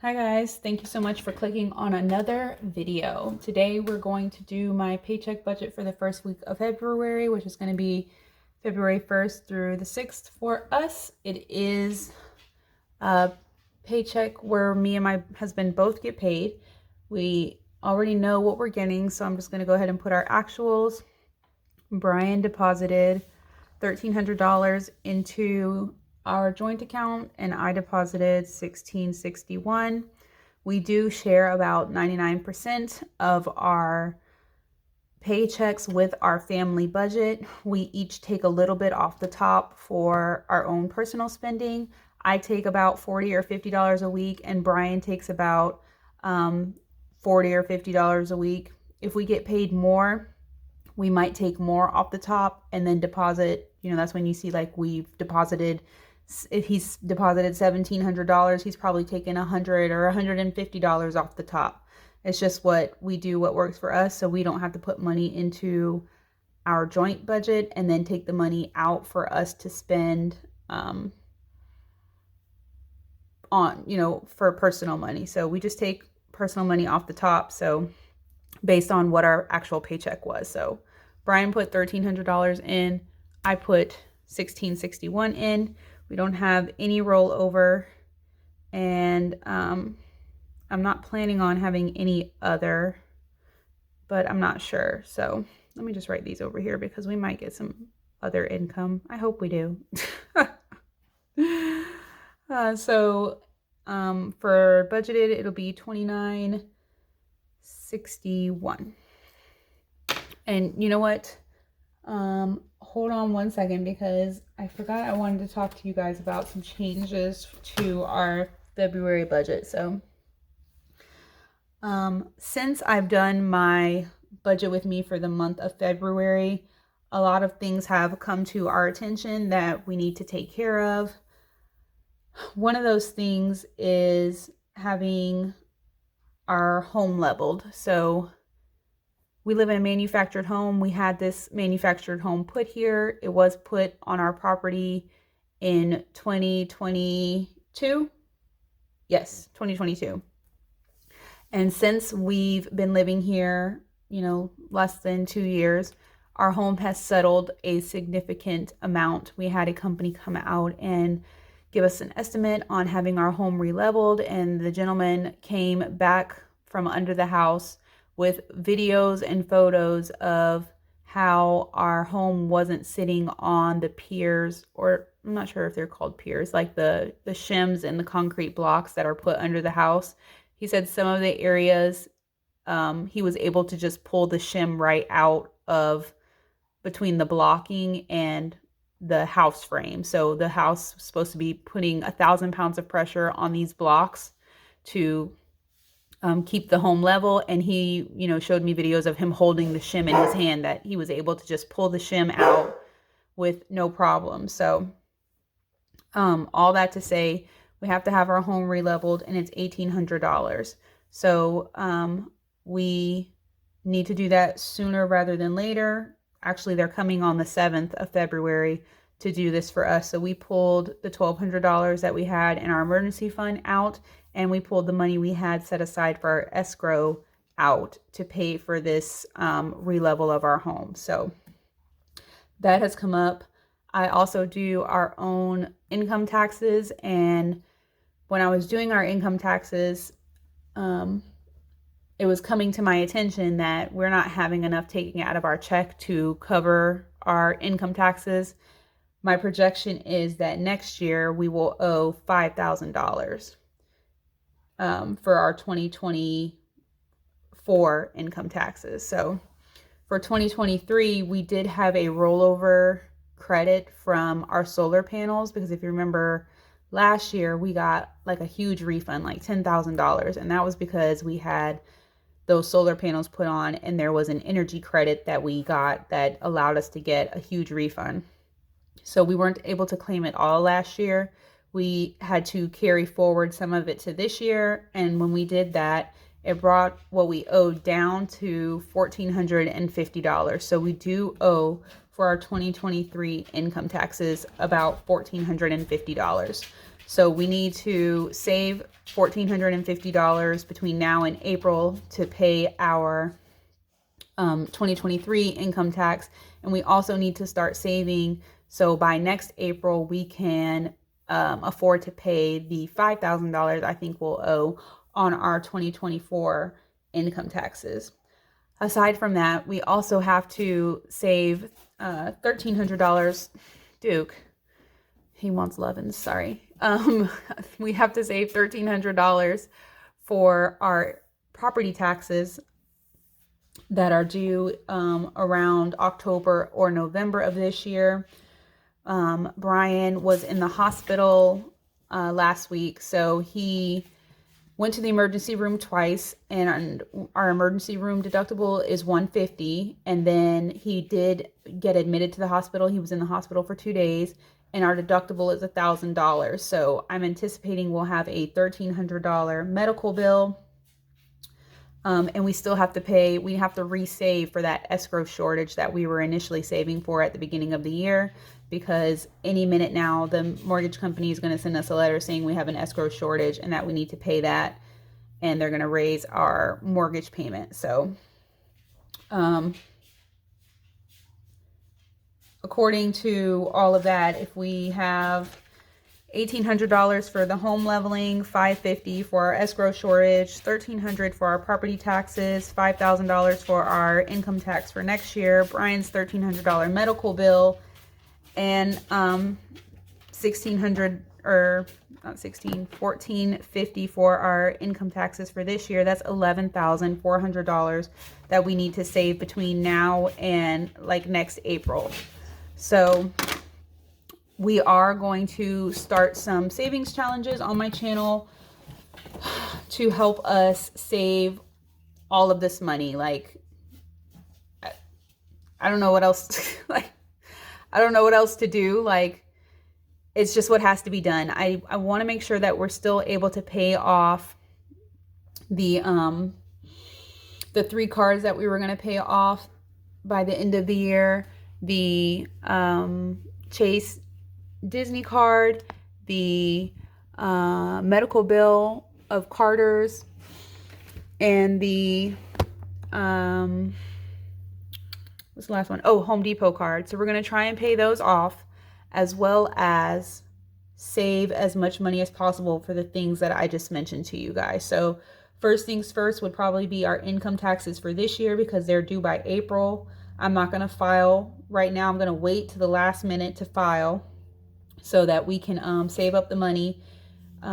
Hi guys, thank you so much for clicking on another video. Today we're going to do my paycheck budget for the first week of February, which is going to be February 1st through the 6th for us. It is a paycheck where me and my husband both get paid. We already know what we're getting, so I'm just going to go ahead and put our actuals. Brian deposited $1,300 into our joint account and I deposited $1,661. We do share about 99% of our paychecks with our family budget. We each take a little bit off the top for our own personal spending. I take about $40 or $50 a week and Brian takes about $40 or $50 a week. If we get paid more, we might take more off the top and then deposit, that's when you see like we've deposited, if he's deposited $1,700, he's probably taken $100 or $150 off the top. It's just what we do, what works for us, so we don't have to put money into our joint budget and then take the money out for us to spend on, for personal money. So we just take personal money off the top, so based on what our actual paycheck was. So Brian put $1,300 in, I put $1,661 in. We don't have any rollover, and I'm not planning on having any other, but I'm not sure. So let me just write these over here because we might get some other income. I hope we do. For budgeted, it'll be $29.61. And you know what? Hold on one second because I forgot I wanted to talk to you guys about some changes to our February budget. So since I've done my budget with me for the month of February, a lot of things have come to our attention that we need to take care of. One of those things is having our home leveled. So we live in a manufactured home. We had this manufactured home put here. It was put on our property in 2022. Yes, 2022. And since we've been living here, less than 2 years, our home has settled a significant amount. We had a company come out and give us an estimate on having our home re-leveled, and the gentleman came back from under the house with videos and photos of how our home wasn't sitting on the piers, or I'm not sure if they're called piers, like the shims and the concrete blocks that are put under the house. He said some of the areas he was able to just pull the shim right out of between the blocking and the house frame. So the house was supposed to be putting 1,000 pounds of pressure on these blocks to keep the home level, and he showed me videos of him holding the shim in his hand that he was able to just pull the shim out with no problem. So all that to say, we have to have our home re-leveled, and it's $1,800. So we need to do that sooner rather than later. Actually, they're coming on the 7th of February to do this for us. So we pulled the $1,200 that we had in our emergency fund out, and we pulled the money we had set aside for our escrow out to pay for this re-level of our home. So that has come up. I also do our own income taxes, and when I was doing our income taxes, it was coming to my attention that we're not having enough taken out of our check to cover our income taxes. My projection is that next year we will owe $5,000 for our 2024 income taxes. So for 2023, we did have a rollover credit from our solar panels, because if you remember last year, we got like a huge refund, like $10,000. And that was because we had those solar panels put on and there was an energy credit that we got that allowed us to get a huge refund. So we weren't able to claim it all last year. We had to carry forward some of it to this year. And when we did that, it brought what we owed down to $1,450. So we do owe for our 2023 income taxes about $1,450. So we need to save $1,450 between now and April to pay our 2023 income tax. And we also need to start saving so by next April we can afford to pay the $5,000 I think we'll owe on our 2024 income taxes. Aside from that, we also have to save $1,300. Duke, he wants Levins, sorry. We have to save $1,300 for our property taxes that are due around October or November of this year. Brian was in the hospital last week, so he went to the emergency room twice, and our emergency room deductible is $150, and then he did get admitted to the hospital. He was in the hospital for 2 days, and our deductible is $1,000. So I'm anticipating we'll have a $1,300 medical bill. And we still have to pay, we have to resave for that escrow shortage that we were initially saving for at the beginning of the year, because any minute now the mortgage company is going to send us a letter saying we have an escrow shortage and that we need to pay that, and they're going to raise our mortgage payment. So according to all of that, if we have $1,800 for the home leveling, $550 for our escrow shortage, $1,300 for our property taxes, $5,000 for our income tax for next year, Brian's $1,300 medical bill, and $1,450 for our income taxes for this year. That's $11,400 that we need to save between now and like next April. So we are going to start some savings challenges on my channel to help us save all of this money. Like, I don't know what else I don't know what else to do. Like, it's just what has to be done. I want to make sure that we're still able to pay off the 3 cards that we were going to pay off by the end of the year. The Chase Disney card, the medical bill of Carter's, and the what's the last one? Oh, Home Depot card. So we're going to try and pay those off, as well as save as much money as possible for the things that I just mentioned to you guys. So first things first would probably be our income taxes for this year, because they're due by April. I'm not going to file right now. I'm going to wait to the last minute to file so that we can save up the money.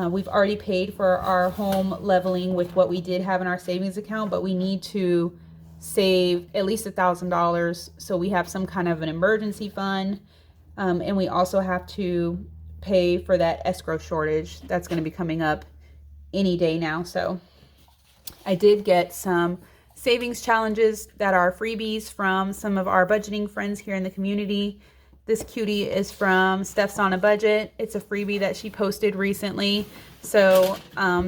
We've already paid for our home leveling with what we did have in our savings account, but we need to save at least $1,000 so we have some kind of an emergency fund. And we also have to pay for that escrow shortage that's going to be coming up any day now. So I did get some savings challenges that are freebies from some of our budgeting friends here in the community. This cutie is from Steph's on a Budget. It's a freebie that she posted recently. So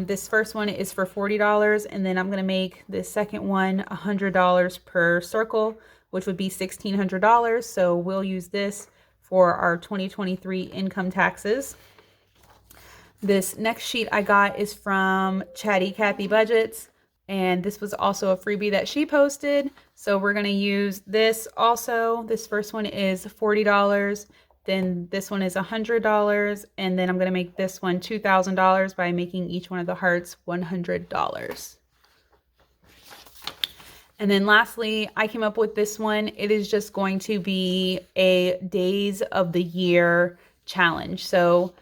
this first one is for $40, and then I'm going to make the second one $100 per circle, which would be $1,600. So we'll use this for our 2023 income taxes. This next sheet I got is from Chatty KathyBudgets, and this was also a freebie that she posted. So we're going to use this also. This first one is $40. Then this one is $100. And then I'm going to make this one $2,000 by making each one of the hearts $100. And then lastly, I came up with this one. It is just going to be a days of the year challenge. So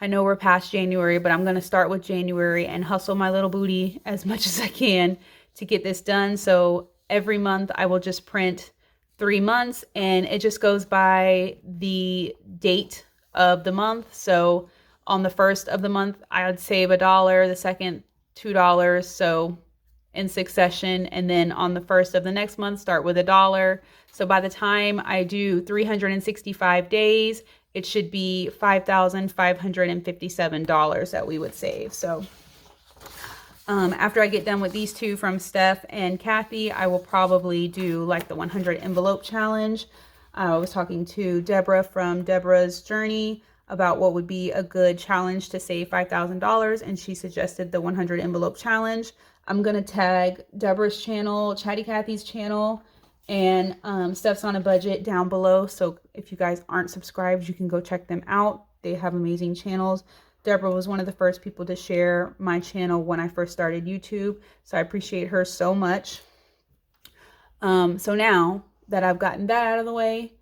I know we're past January, but I'm going to start with January and hustle my little booty as much as I can to get this done. So every month I will just print 3 months, and it just goes by the date of the month. So on the first of the month, I would save $1, the second $2, so in succession. And then on the first of the next month, start with $1. So by the time I do 365 days, it should be $5,557 that we would save. So after I get done with these two from Steph and Kathy, I will probably do like the 100 envelope challenge. I was talking to Deborah from Deborah's Journey about what would be a good challenge to save $5,000, and she suggested the 100 envelope challenge. I'm gonna tag Deborah's channel, Chatty Cathy's channel, and Steph's on a Budget down below. So if you guys aren't subscribed, you can go check them out. They have amazing channels. Deborah was one of the first people to share my channel when I first started YouTube, so I appreciate her so much. So now that I've gotten that out of the way,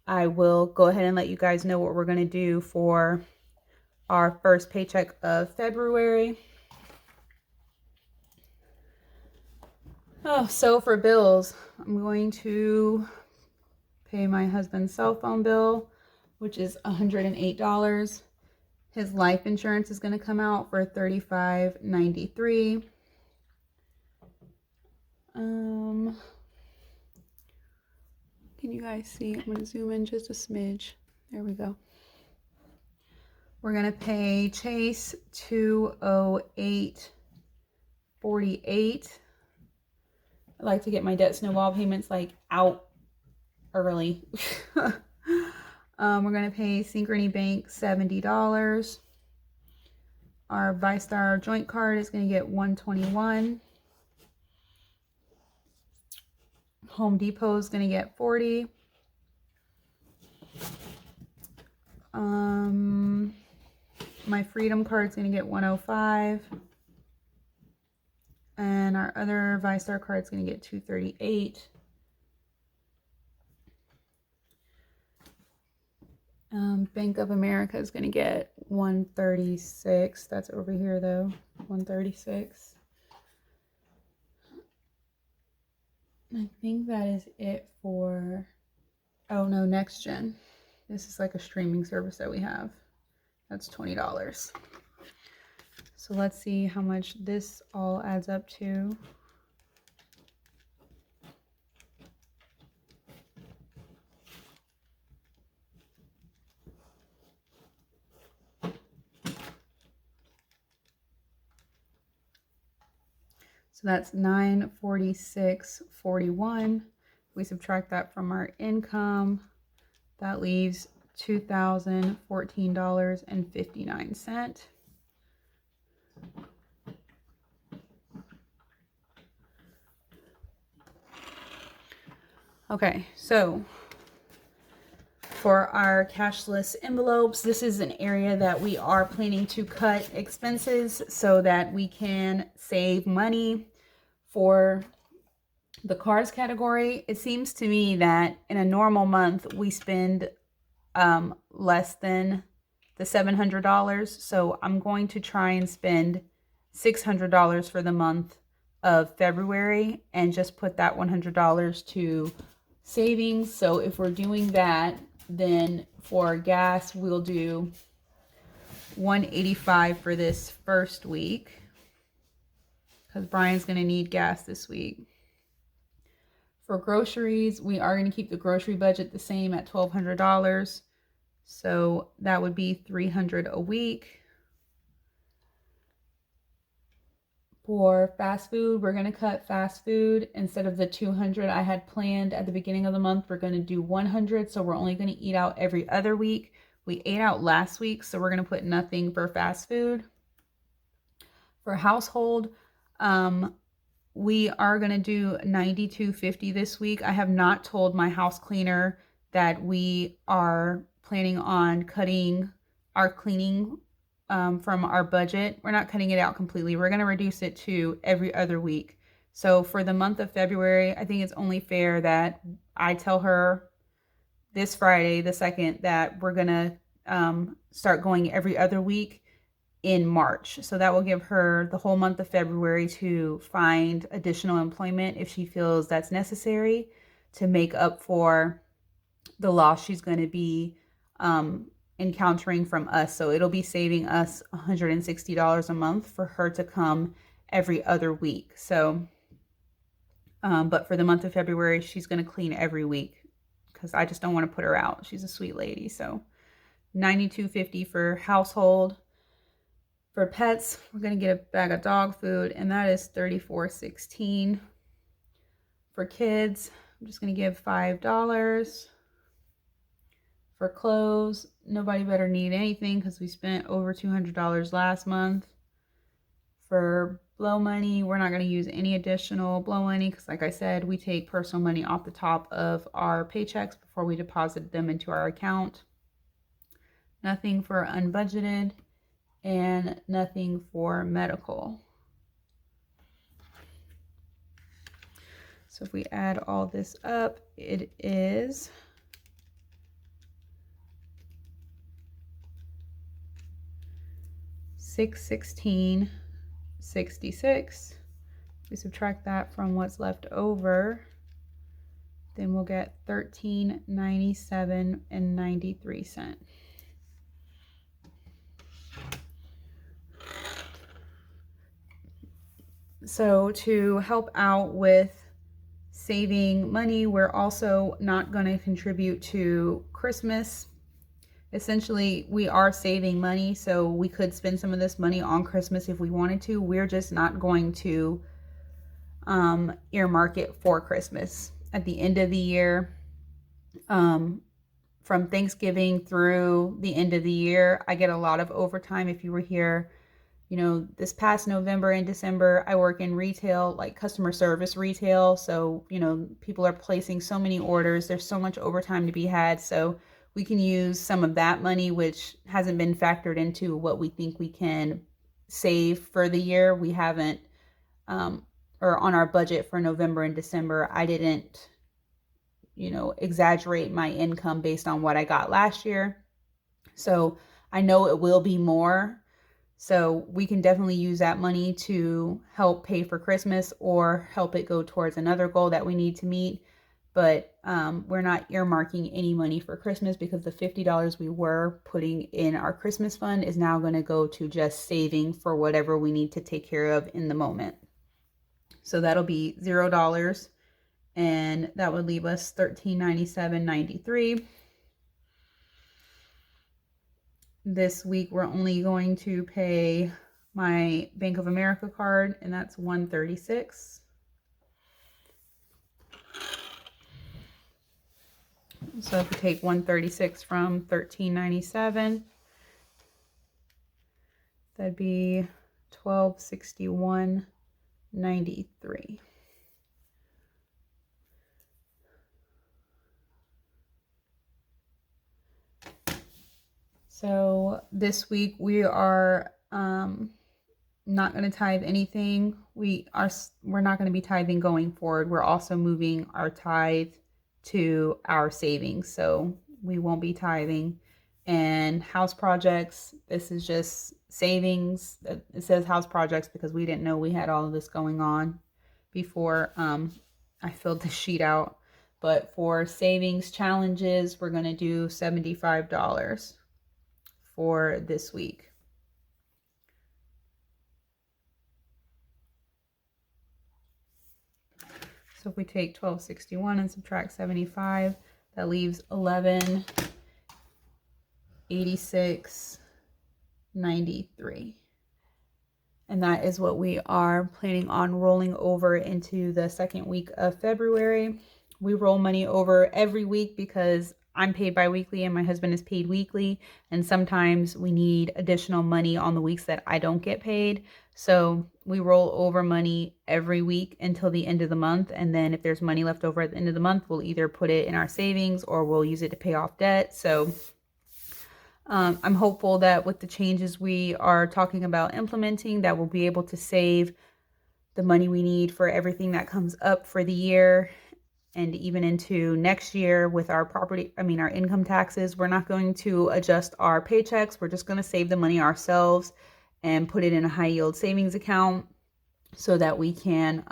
I will go ahead and let you guys know what we're going to do for our first paycheck of February. Oh, so for bills, I'm going to pay my husband's cell phone bill, which is $108. His life insurance is going to come out for $35.93. Can you guys see? I'm going to zoom in just a smidge. There we go. We're going to pay Chase $208.48. I like to get my debt snowball payments like out early. We're going to pay Synchrony Bank $70. Our ViStar joint card is going to get $121. Home Depot is going to get $40. My Freedom card is going to get $105. And our other ViStar card is going to get $238. Bank of America is going to get $136. That's over here though, $136. I think that is it for, oh no, Next Gen. This is like a streaming service that we have. That's $20. So let's see how much this all adds up to. So that's $946.41. We subtract that from our income, that leaves $2,014.59. Okay, so for our cashless envelopes, this is an area that we are planning to cut expenses so that we can save money. For the cars category, it seems to me that in a normal month we spend less than the $700. So I'm going to try and spend $600 for the month of February and just put that $100 to savings. So if we're doing that, then for gas, we'll do $185 for this first week, because Brian's going to need gas this week. For groceries, we are going to keep the grocery budget the same at $1,200. So that would be $300 a week. For fast food, we're going to cut fast food. Instead of the $200 I had planned at the beginning of the month, we're going to do $100. So we're only going to eat out every other week. We ate out last week, so we're going to put nothing for fast food. For household, we are going to do $92.50 this week. I have not told my house cleaner that we are planning on cutting our cleaning from our budget. We're not cutting it out completely. We're going to reduce it to every other week. So for the month of February, I think it's only fair that I tell her this Friday, the 2nd, that we're going to start going every other week in March. So that will give her the whole month of February to find additional employment if she feels that's necessary to make up for the loss she's going to be encountering from us. So it'll be saving us $160 a month for her to come every other week. So, but for the month of February, she's going to clean every week because I just don't want to put her out. She's a sweet lady. So $92.50 for household. For pets, we're going to get a bag of dog food, and that is $34.16. For kids, I'm just going to give $5. For clothes, nobody better need anything because we spent over $200 last month. For blow money, we're not going to use any additional blow money because, like I said, we take personal money off the top of our paychecks before we deposit them into our account. Nothing for unbudgeted, and nothing for medical. So if we add all this up, it is $616.66. We subtract that from what's left over, then we'll get $13.97.93. So to help out with saving money, we're also not going to contribute to Christmas. Essentially, we are saving money, so we could spend some of this money on Christmas if we wanted to. We're just not going to earmark it for Christmas. At the end of the year, from Thanksgiving through the end of the year, I get a lot of overtime. If you were here, this past November and December, I work in retail, like customer service retail. So, people are placing so many orders. There's so much overtime to be had. So we can use some of that money, which hasn't been factored into what we think we can save for the year. We haven't, or on our budget for November and December, I didn't, exaggerate my income based on what I got last year. So I know it will be more. So we can definitely use that money to help pay for Christmas or help it go towards another goal that we need to meet. But we're not earmarking any money for Christmas because the $50 we were putting in our Christmas fund is now going to go to just saving for whatever we need to take care of in the moment. So that'll be $0, and that would leave us $13.97.93. This week, we're only going to pay my Bank of America card, and that's $136. So if we take $136 from $13.97, that'd be $1261.93. So this week we are not going to tithe anything. We're not going to be tithing going forward. We're also moving our tithe to our savings, so we won't be tithing. And house projects, this is just savings. It says house projects because we didn't know we had all of this going on before I filled the sheet out. But for savings challenges, we're going to do $75 for this week. So if we take $1261 and subtract 75, that leaves $1186.93. And that is what we are planning on rolling over into the second week of February. We roll money over every week because I'm paid bi-weekly and my husband is paid weekly. And sometimes we need additional money on the weeks that I don't get paid. So we roll over money every week until the end of the month. And then if there's money left over at the end of the month, we'll either put it in our savings or we'll use it to pay off debt. So I'm hopeful that with the changes we are talking about implementing, that we'll be able to save the money we need for everything that comes up for the year. And even into next year with our our income taxes, we're not going to adjust our paychecks. We're just going to save the money ourselves and put it in a high yield savings account so that we can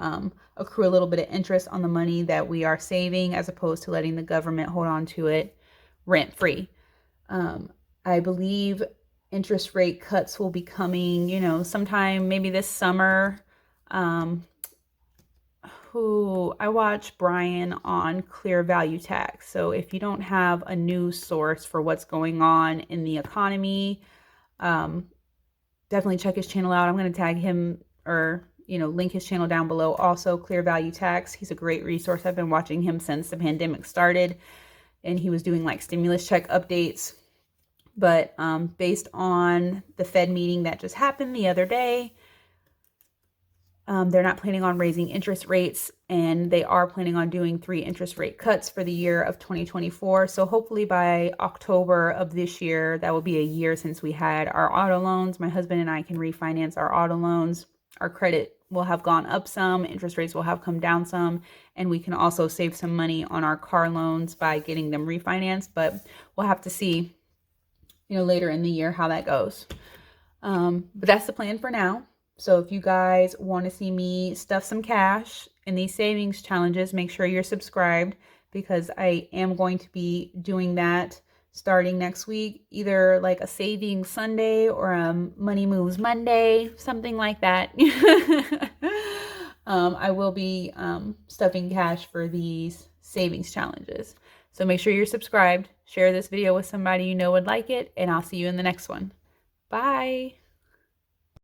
accrue a little bit of interest on the money that we are saving as opposed to letting the government hold on to it rent free. I believe interest rate cuts will be coming, sometime maybe this summer. I watch Brian on Clear Value Tax. So if you don't have a news source for what's going on in the economy, definitely check his channel out. I'm going to tag him or, link his channel down below. Also, Clear Value Tax. He's a great resource. I've been watching him since the pandemic started. and he was doing like stimulus check updates. But based on the Fed meeting that just happened the other day, they're not planning on raising interest rates, and they are planning on doing 3 interest rate cuts for the year of 2024. So hopefully by October of this year, that will be a year since we had our auto loans. My husband and I can refinance our auto loans. Our credit will have gone up some, interest rates will have come down some, and we can also save some money on our car loans by getting them refinanced. But we'll have to see, later in the year how that goes. But that's the plan for now. So if you guys want to see me stuff some cash in these savings challenges, make sure you're subscribed, because I am going to be doing that starting next week, either like a savings Sunday or a money moves Monday, something like that. I will be stuffing cash for these savings challenges. So make sure you're subscribed, share this video with somebody you know would like it, and I'll see you in the next one. Bye.